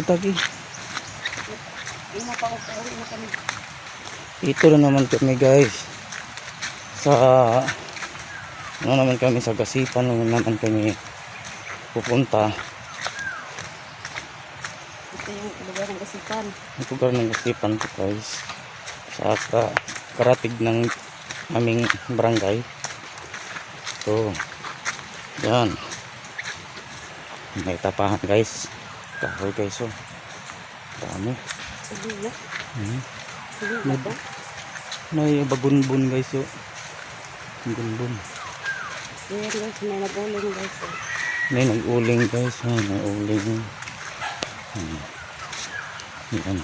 tagi. Ito na naman kami guys. Sa ano naman kami sa Gasipan naman kami pupunta. Ito yung lugar ng Gasipan. Ito lugar ng Gasipan to guys. Sa karatig ng aming barangay. So, yan. May tapahan guys. Kahoy guys oh. Dami. Sige na. Sige na ba? May bagunbun guys oh. Bagunbun. Ayan guys, may nag-uling guys. May nag-uling guys. May uling. Yan.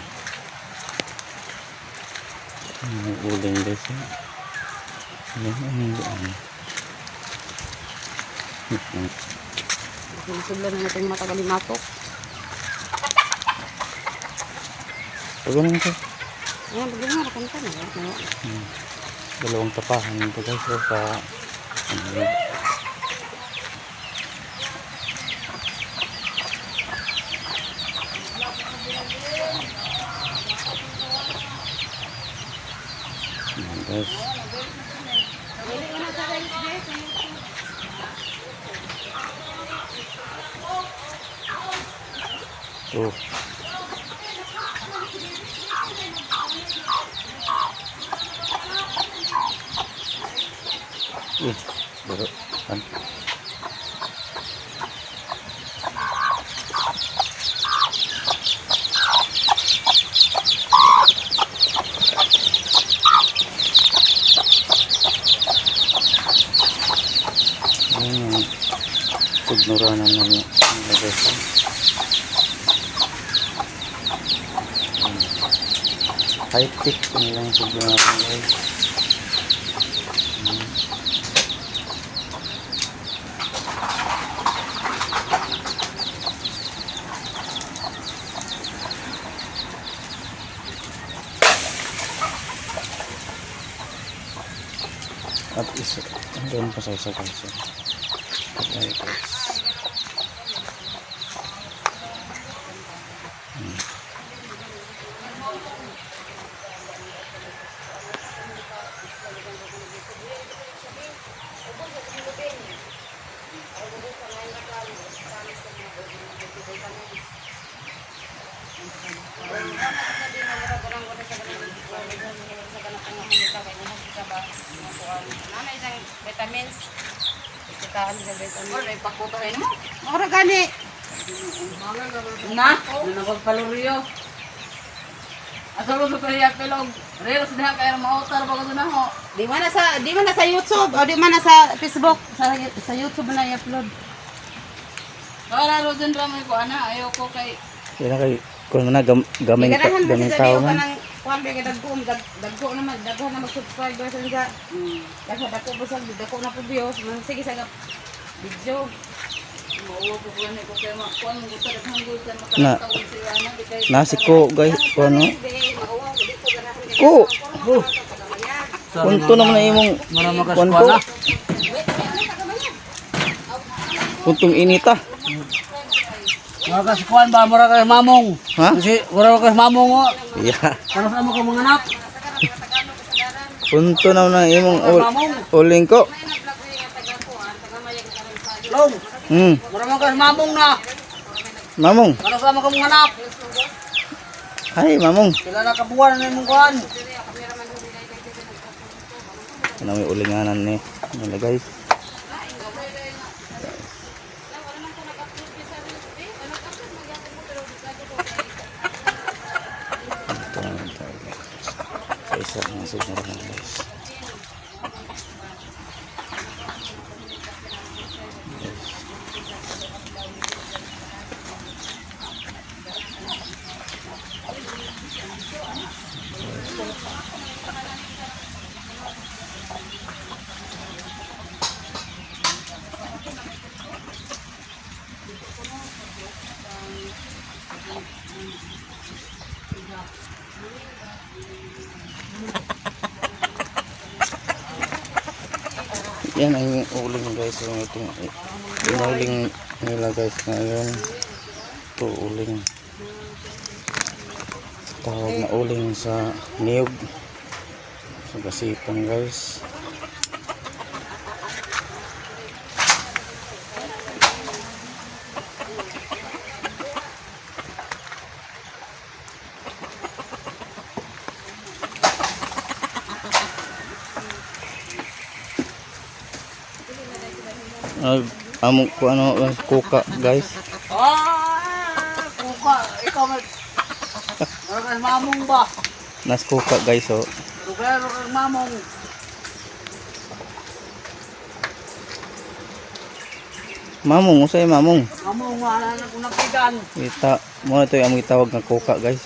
May uling guys oh. Yan. Sinisublan na natin matagal matok. Pagano ito? Ayan, bagay nga, nakanta na. Dalawang tapahan ito guys so, sa guys. Tuh. Baru kan. Pagmuranan ng guys. High-tech nilang pagmuranan guys. At isa, doon pa sa isa guys. Okay guys. Vitamins. Ikaw sa vitamins. May pakutohin mo. Ora gani. Na, napagpaluryo. Asal mo kaya pelog. Reels na kaya mautar bago na ho. Di man na sa YouTube o di man na sa Facebook, sa YouTube na i-upload. Wala ro din ramay ko ana, ayoko kay. Kaya kay kun na gamay tao man. Kuan ba dagko na mag-subscribe sa nila. Kasi dako busag dako na po views, sige sa video. Mauwa po gani ko kay kuan mo gusto daghang gusto makatawag siya na di kay. Nasiko guys, kuno. Ko. Punto naman na imong punto. Puntong inita. Mura ka kuan ba mura ka mamong. Ha? Kasi mura ka mamong oh. Iya. Ano sa mo ko mga anak? Punto naman na imong uling ko. Long. Mura ka mamong na. Mamong. Ano sa mo ko mga anak? Hay mamong. Pila na kabuan na imong kuan. Ano may ulinganan ni nila guys. Isa masuk na rin guys. Yan ang uling guys, yung itong uling nila guys ngayon. Ito uling. tawag na uling sa niyog sa Gasipan guys. Amo ko ano kuka guys. Kuka. Ikaw mag... Mura ka mamong ba? Nas kuka guys oh. Rugero kang mamong. Mamong usay mamong. Mamong wala na kung napigan. Kita mo ito yung itawag ng kuka guys.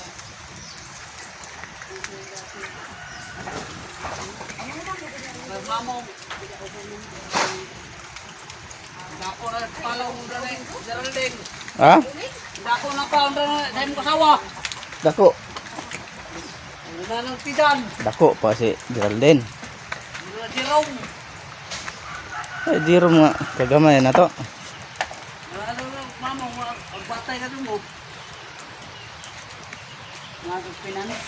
Mamong. Dako na palaw mo dali. Geraldine. Ha? Dako na pa ang dahil kasawa. Dako. Wala nang pigan. Dako pa si Geraldine. Wala Jerome. Ay Jerome nga kagamay na to. Wala nang mamong. Ang batay ka dun mo. Mga pinanis.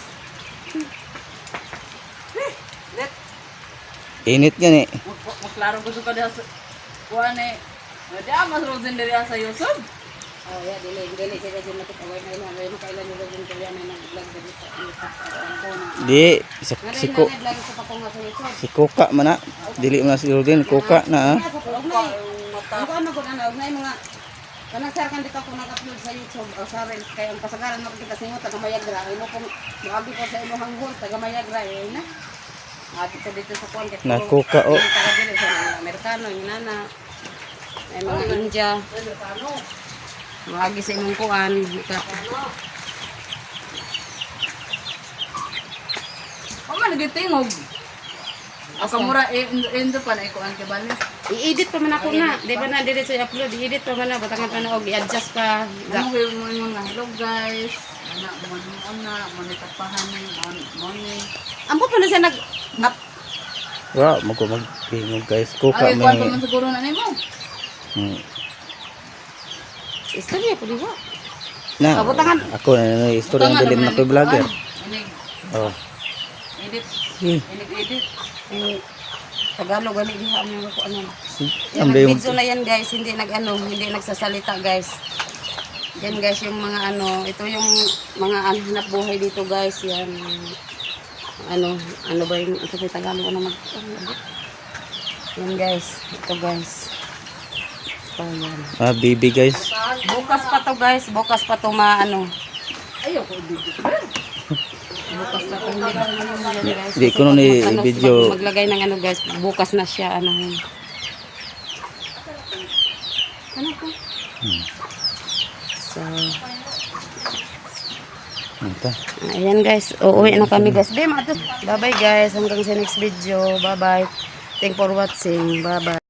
Let. Init yan eh. Mas laro gusto ka dahil sa kuhan eh. Hindi mas rosin dari sa Yusuf. Oh, ya, dili sila din nakikaway na ilan. Ano kailan nila din kaya na nag-vlog din sa ano. Di si, si, Ko. ku, Nag-vlog sa papunga sa YouTube. si kuka man na. Dili man na si Geraldine kuka na ha. Ang ano ko na ugnay mga kanang sir kan dito ko nag-upload sa YouTube o sa Reels kay ang kasagaran mo kita singo taga Mayagra ino kung grabe ko sa imo hanggol taga Mayagra na. Dito sa kuan kay Nakuka, oh. taga dili sa mga Amerikano yung nana. Ay mga India. Mga sa imong kuan. Ako man nagitingog. Ako mura endo pa na ikuan ka bali. I-edit pa man ako na. Di ba na dili sa i-upload, i-edit pa man na batangan pa na og i-adjust pa. Ano mo yung hello guys. Ana mo na manitapahan mo ni. Ambot pa na siya nag Wa mo ko magpingog guys. Kuka Ay kuan pa man. man siguro na nimo. istorya po di ba? Na. Kabutangan. Ako na istorya ng dilim na ko'y vlogger. Inig Oh. edit. Eh, Edit. Tagalog gani diha ang ko ano. ang Yan, bayong video na yan guys, hindi hindi nagsasalita guys. Yan guys yung mga ano, ito yung mga hanap buhay dito guys, yan. Ano ba yung ito sa Tagalog ano mag yan guys, ito guys. Ito yan. bibi guys. Bukas pa to guys, bukas pa to maano. Ayo ko edit. Bukas pa to hindi pa naman yan guys. Di ko nun video. Maglagay ng ano guys, bukas na siya ano. Ano ko? So, Ito. ayan guys, uuwi na kami guys. Bye bye guys, hanggang sa next video. Bye bye. Thank for watching. Bye bye.